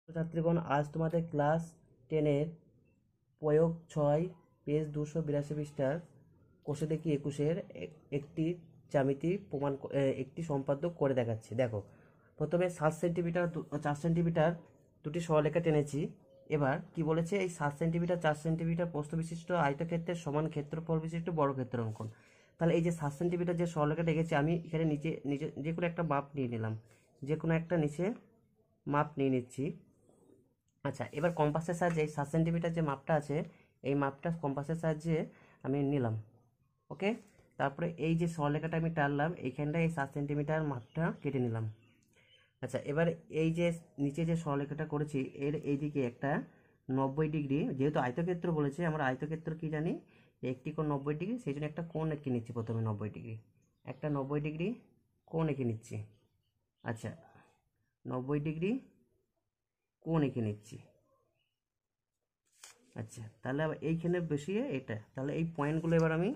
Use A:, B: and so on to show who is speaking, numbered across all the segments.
A: ছাত্রীগণ, আজ তোমাদের ক্লাস 10-এর প্রয়োগ 6 পেজ 282 পৃষ্ঠার কোষে দেখি 21-এর একটি জ্যামিতি একটি সম্পাদ্য করে দেখাচ্ছি। দেখো, প্রথমে 7 সেন্টিমিটার 4 সেন্টিমিটার দুটি সরলরেখা টেনেছি। এবার কি বলেছে, এই 7 সেন্টিমিটার 4 সেন্টিমিটার প্রস্থ বিশিষ্ট আয়তক্ষেত্রের সমান ক্ষেত্রফল বিশিষ্ট বর্গক্ষেত্র অঙ্কন। তাহলে এই যে 7 সেন্টিমিটার যে সরলরেখাটা এঁকেছি, আমি এখানে নিচে নিচে যে কোনো একটা মাপ নিয়ে নিলাম, যে কোনো একটা নিচে মাপ নিয়ে নিচ্ছি। আচ্ছা, এবার কম্পাসের সাহায্যে এই 7 সেন্টিমিটার যে মাপটা আছে, এই মাপটা কম্পাসের সাহায্যে আমি নিলাম। ওকে, তারপরে এই যে সরলরেখাটা আমি টানলাম, এইখানটায় এই 7 সেন্টিমিটার মাপটা কেটে নিলাম। আচ্ছা, এবার এই যে নিচে যে সরলরেখাটা করেছি, এর এইদিকে একটা 90 ডিগ্রি, যেহেতু আয়তক্ষেত্র বলেছে, আমরা আয়তক্ষেত্র কি জানি, একটি কোণ 90 ডিগ্রি, সেই জন্য একটা কোণ এঁকে নিচ্ছি। প্রথমে 90 ডিগ্রি, একটা 90 ডিগ্রি কোণ এঁকে নিচ্ছি। আচ্ছা, 90 ডিগ্রি কোণ এঁকে নিচ্ছি। আচ্ছা, তাহলে আবার এইখানে বসিয়ে এটা, তাহলে এই পয়েন্টগুলো এবার আমি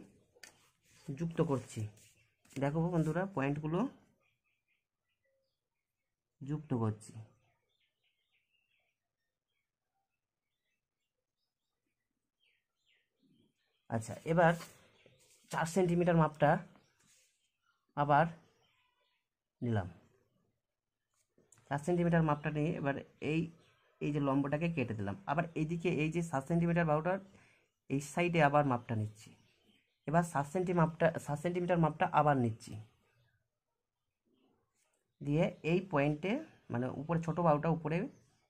A: যুক্ত করছি। দেখো বন্ধুরা, পয়েন্টগুলো যুক্ত করছি। আচ্ছা, এবার 4 সেন্টিমিটার মাপটা আবার নিলাম। 4 সেন্টিমিটার মাপটা নিয়ে এবার এই এই যে লম্বটাকে কেটে দিলাম। আবার এইদিকে এই যে 7 সেন্টিমিটার বাহুটার এই সাইডে আবার মাপটা নিচ্ছি। এবার 7 সেন্টিমিটার মাপটা আবার নিচ্ছি, দিয়ে এই পয়েন্টে মানে উপরে ছোট বাহুটা উপরে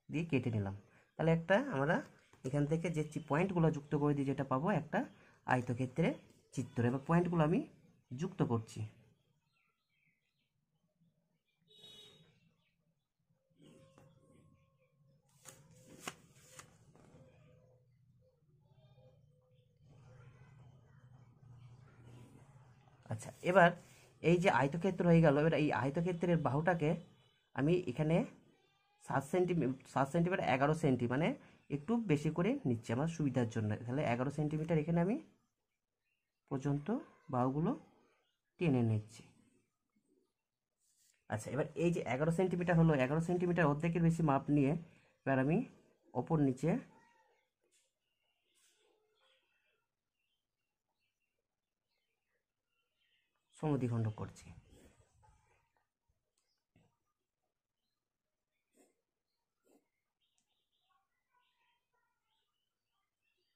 A: দিয়ে কেটে নিলাম। তাহলে একটা আমরা এখান থেকে যে পয়েন্টগুলো যুক্ত করে দিয়ে যেটা পাবো, একটা আয়তক্ষেত্রের চিত্র। এবার পয়েন্টগুলো আমি যুক্ত করছি। আচ্ছা, এবার এই যে আয়তক্ষেত্র হয়ে গেল, এবার এই আয়তক্ষেত্রের বাহুটাকে আমি এখানে 7 সেন্টিমিটার 11 সেন্টি, মানে একটু বেশি করে নিচ্ছি আমার সুবিধার জন্য। তাহলে 11 সেন্টিমিটার এখানে আমি পর্যন্ত বাহুগুলো টেনে নিচ্ছি। আচ্ছা, এবার এই যে 11 সেন্টিমিটার হলো, 11 সেন্টিমিটার অর্ধেকের বেশি মাপ নিয়ে এবার আমি ওপর নিচে সমদ্বিখণ্ড করছি।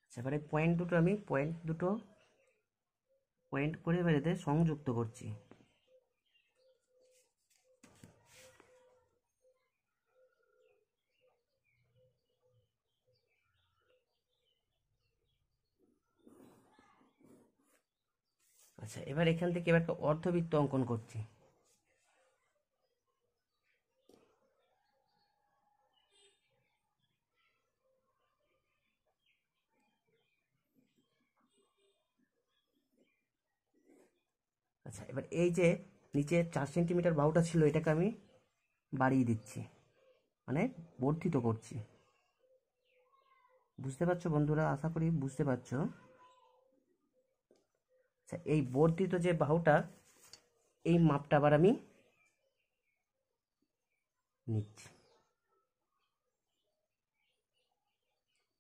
A: আচ্ছা, এবারে পয়েন্ট করে এবার এদের সংযুক্ত করছি। আচ্ছা, এবার এখান থেকে এবার একটা অর্ধবৃত্ত অঙ্কন করছি। আচ্ছা, এবার এই যে নিচে 4 সেন্টিমিটার বাহুটা ছিল, এটাকে আমি বাড়িয়ে দিচ্ছি, মানে বর্ধিত করছি। বুঝতে পারছো বন্ধুরা? আশা করি বুঝতে পারছো। আচ্ছা, এই বর্ধিত যে বাহুটা, এই মাপটা আবার আমি নিচ্ছি।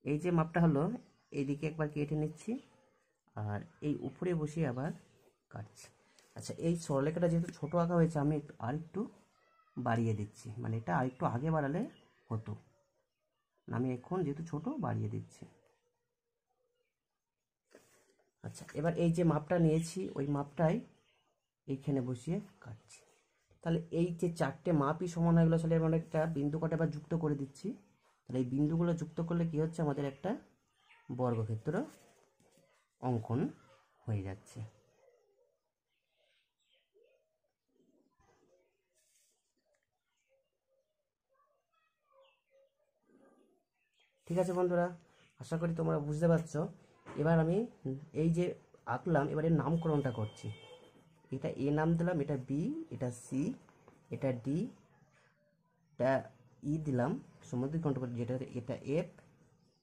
A: এই যে মাপটা হলো, এইদিকে একবার কেটে নিচ্ছি, আর এই উপরে বসিয়ে আবার কাটছি। আচ্ছা, এই সরলরেখাটা যেহেতু ছোট আঁকা হয়েছে, আমি আরেকটু বাড়িয়ে দিচ্ছি, মানে এটা আরেকটু আগে বাড়ালে হতো, আমি এখন যেহেতু ছোট বাড়িয়ে দিচ্ছি। আচ্ছা, এবার এই যে মাপটা নিয়েছি, ওই মাপটাই এইখানে বসিয়ে কাটছি। তাহলে এই যে 4টে মাপই সমান হয়ে গেলো, তাহলে আমরা একটা বিন্দু কটা আবার যুক্ত করে দিচ্ছি। তাহলে এই বিন্দুগুলো যুক্ত করলে কি হচ্ছে, আমাদের একটা বর্গক্ষেত্র অঙ্কন হয়ে যাচ্ছে। ঠিক আছে বন্ধুরা, আশা করি তোমরা বুঝতে পারছো। এবার আমি এই যে আঁকলাম, এবার এর নামকরণটা করছি। এটা এ নাম দিলাম, এটা বি, এটা সি, এটা ডি, এটা ই দিলাম সমদ্বিখণ্ড করে, যেটা এটা এফ,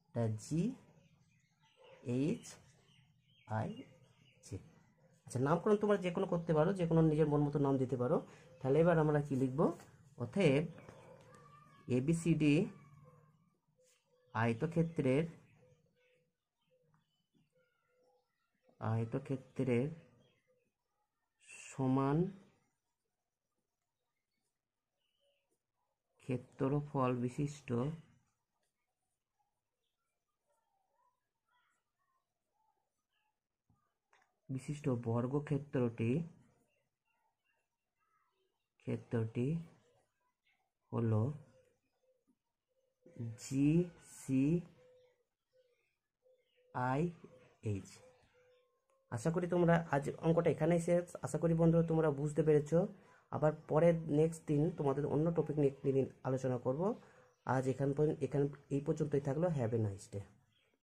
A: এটা জি, এইচ, আই, জে। আচ্ছা, নামকরণ তোমরা যে কোনো করতে পারো, যে কোনো নিজের মন মতো নাম দিতে পারো। তাহলে এবার আমরা কি লিখবো, অতএব এবিসিডি আয়তক্ষেত্রের সমান ক্ষেত্রফল বিশিষ্ট বর্গক্ষেত্রটি হলো GCIH। আশা করি তোমরা আজ অঙ্কটা এখানেই শেষ। আশা করি বন্ধুরা তোমরা বুঝতে পেরেছো। আবার পরের নেক্সট দিন তোমাদের অন্য টপিক নিয়ে আলোচনা করব। আজ এখান এই পর্যন্তই থাকলো। Have a nice day.